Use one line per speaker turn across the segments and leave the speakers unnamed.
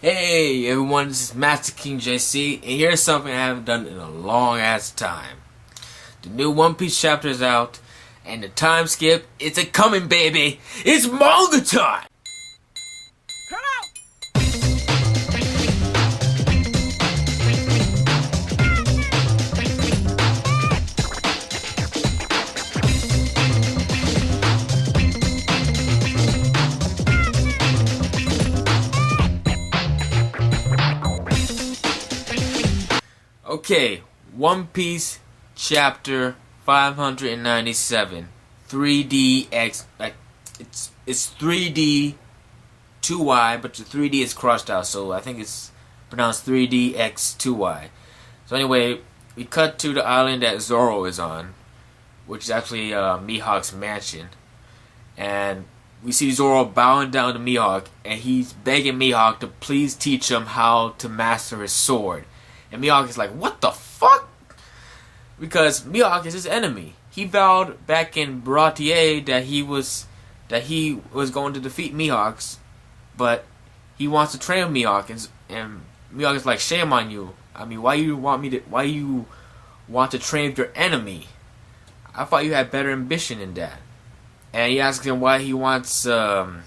Hey everyone, this is Master King JC, and here's something I haven't done in a long ass time. The new One Piece chapter is out, and the time skip, it's a coming, baby! It's manga time! Okay, One Piece chapter 597, 3DX, it's 3D 2Y, but the 3D is crossed out, so I think it's pronounced 3DX 2Y. So anyway, we cut to the island that Zoro is on, which is actually Mihawk's mansion, and we see Zoro bowing down to Mihawk, and he's begging Mihawk to please teach him how to master his sword. And Mihawk is like, what the fuck? Because Mihawk is his enemy. He vowed back in Baratier that he was going to defeat Mihawk, but he wants to train Mihawk, and Mihawk is like, shame on you. I mean, why you want to train with your enemy? I thought you had better ambition than that. And he asks him why he wants to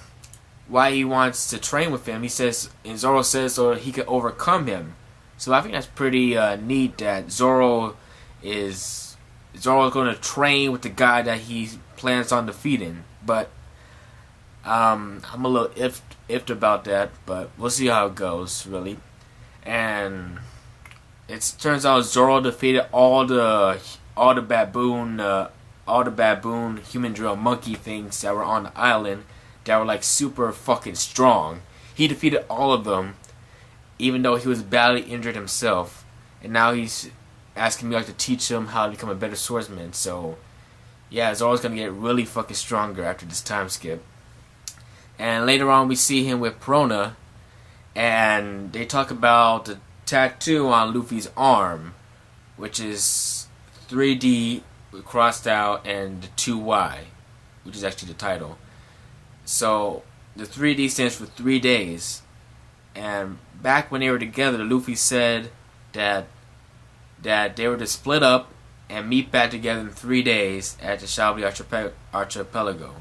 train with him. He says, and Zoro says, so he can overcome him. So I think that's pretty neat that Zoro is going to train with the guy that he plans on defeating. But I'm a little iffed about that, but we'll see how it goes, really. And it turns out Zoro defeated all the baboon human drill monkey things that were on the island that were like super fucking strong. He defeated all of them, even though he was badly injured himself, and now he's asking me to teach him how to become a better swordsman. So yeah, Zoro's gonna get really fucking stronger after this time skip. And later on we see him with Perona, and they talk about the tattoo on Luffy's arm, which is 3D crossed out and the 2Y, which is actually the title. So the 3D stands for 3 days. And back when they were together, Luffy said that they were to split up and meet back together in 3 days at the Shabli Archipelago,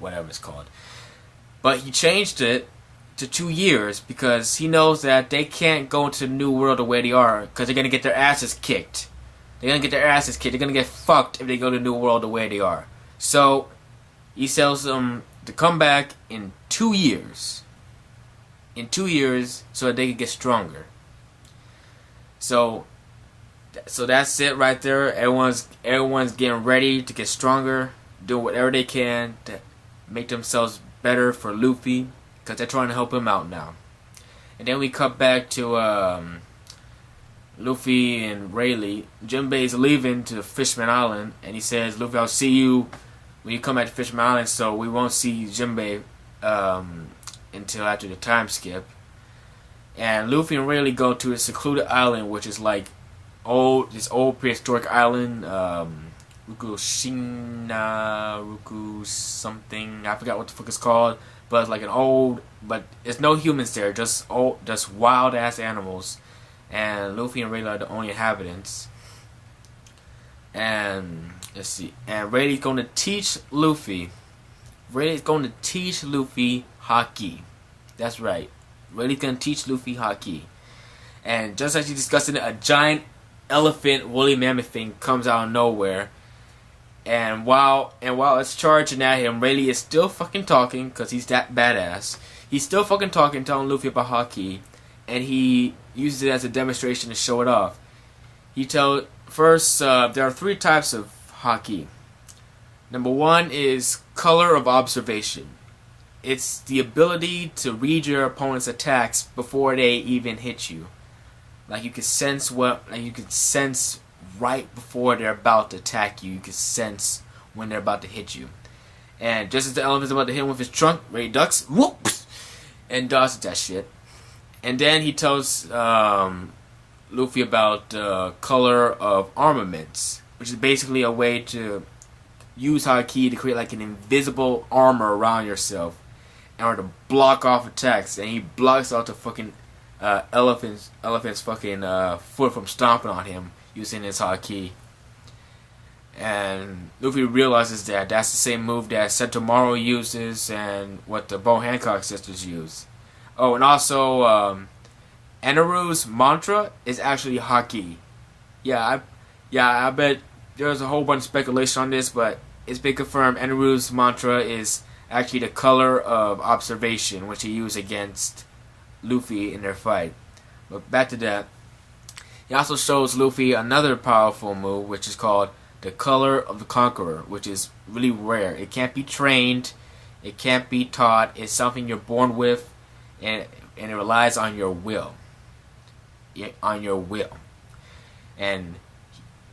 whatever it's called. But he changed it to 2 years because he knows that they can't go into the New World the way they are, because they're going to get their asses kicked. They're going to get their asses kicked. They're going to get fucked if they go to the New World the way they are. So he tells them to come back in 2 years. In 2 years, so that they can get stronger. So that's it right there. Everyone's getting ready to get stronger, doing whatever they can to make themselves better for Luffy, because they're trying to help him out now. And then we cut back to Luffy and Rayleigh. Jinbei's leaving to Fishman Island, and he says, Luffy, I'll see you when you come back to Fishman Island, so we won't see Jinbei until after the time skip. And Luffy and Rayleigh go to a secluded island, which is like this old prehistoric island, Ruku something, I forgot what the fuck it's called, but it's like an old, but there's no humans there, just wild ass animals, and Luffy and Rayleigh are the only inhabitants. And let's see, and Rayleigh's going to teach Luffy Haki. That's right. Rayleigh's gonna teach Luffy Haki. And just as he's discussing it, a giant elephant woolly mammoth thing comes out of nowhere. And while it's charging at him, Rayleigh is still fucking talking, because he's that badass. He's still fucking talking, telling Luffy about Haki, and he uses it as a demonstration to show it off. First, there are 3 types of Haki. Number 1 is color of observation. It's the ability to read your opponent's attacks before they even hit you. Like you can sense right before they're about to attack you. You can sense when they're about to hit you. And just as the elephant's about to hit him with his trunk, Ray ducks, whoops, and dodges that shit. And then he tells Luffy about color of armaments, which is basically a way to use Haki to create like an invisible armor around yourself in order to block off attacks. And he blocks out the fucking elephant's fucking foot from stomping on him using his haki. And Luffy realizes that that's the same move that Sentomaru uses and what the Bo Hancock sisters use. Oh, and also Eneru's mantra is actually haki. I bet there's a whole bunch of speculation on this, but it's been confirmed Eneru's mantra is actually the color of observation, which he used against Luffy in their fight. But back to that. He also shows Luffy another powerful move, which is called the Color of the Conqueror, which is really rare. It can't be trained. It can't be taught. It's something you're born with, and it relies on your will. And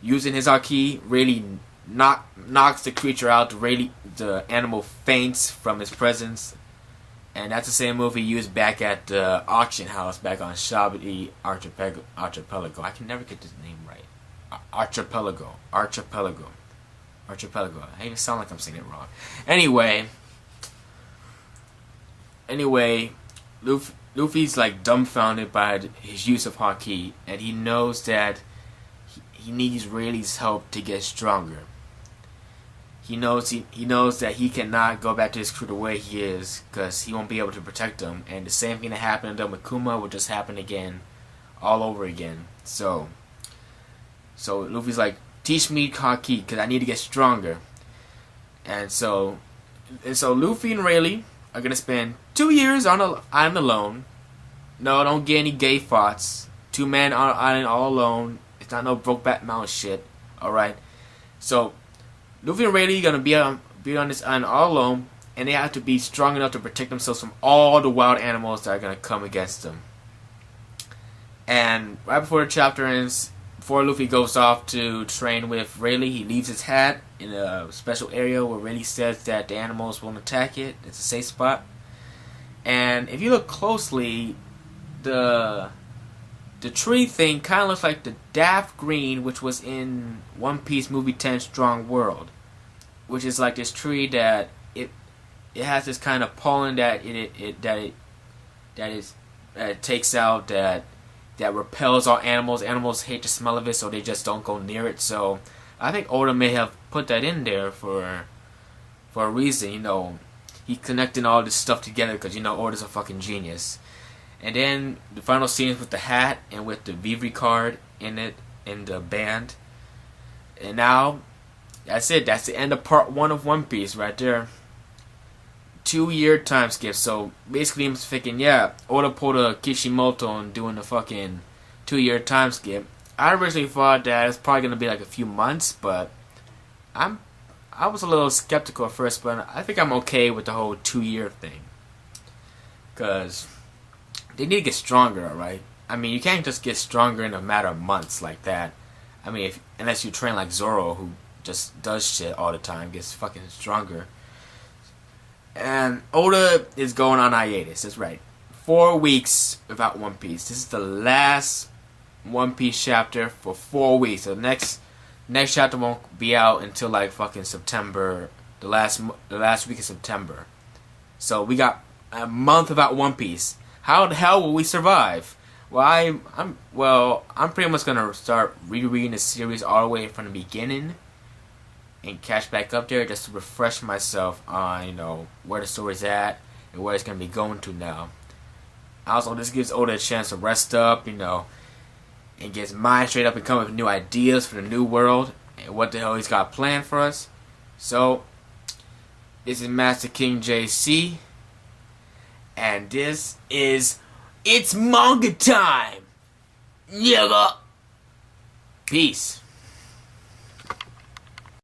using his haki really knocks the creature out. The animal faints from his presence. And that's the same move he used back at the auction house back on Shabby Archipelago. I can never get this name right. Archipelago. I even sound like I'm saying it wrong. Anyway, Luffy's like dumbfounded by his use of haki, and he knows that he needs Rayleigh's help to get stronger. He knows that he cannot go back to his crew the way he is, because he won't be able to protect them. And the same thing that happened to Kuma will just happen again, all over again. So Luffy's like, teach me haki, because I need to get stronger. And so Luffy and Rayleigh are gonna spend 2 years on an island alone. No, don't get any gay thoughts. 2 men on an island all alone. It's not no Brokeback Mountain shit. All right. So Luffy and Rayleigh are gonna be on this island all alone, and they have to be strong enough to protect themselves from all the wild animals that are gonna come against them. And right before the chapter ends, before Luffy goes off to train with Rayleigh, he leaves his hat in a special area where Rayleigh says that the animals won't attack it. It's a safe spot. And if you look closely, the tree thing kind of looks like the Daft Green, which was in One Piece movie 10 Strong World, which is like this tree that it has this kind of pollen that it takes out that repels all animals. Animals hate the smell of it, so they just don't go near it. So I think Oda may have put that in there for a reason. You know, he connecting all this stuff together because, you know, Oda's a fucking genius. And then the final scenes with the hat and with the Vivre card in it, in the band. And now, that's it. That's the end of part 1 of One Piece right there. 2-year time skip. So basically I'm thinking, yeah, Oda pulled a Kishimoto and doing the fucking 2-year time skip. I originally thought that it's probably gonna be like a few months, but I was a little skeptical at first, but I think I'm okay with the whole 2-year thing. Cause they need to get stronger, alright? I mean, you can't just get stronger in a matter of months like that. I mean, unless you train like Zoro, who just does shit all the time, gets fucking stronger. And Oda is going on hiatus, that's right. 4 weeks without One Piece. This is the last One Piece chapter for 4 weeks. So the next chapter won't be out until like fucking September, the last week of September. So we got a month without One Piece. How the hell will we survive? Well, I'm pretty much gonna start rereading the series all the way from the beginning and catch back up there just to refresh myself on, you know, where the story's at and where it's gonna be going to now. Also, this gives Oda a chance to rest up, you know, and get his mind straight up and come up with new ideas for the new world and what the hell he's got planned for us. So, this is Master King JC, and this is It's Manga Time! Yeah! Peace.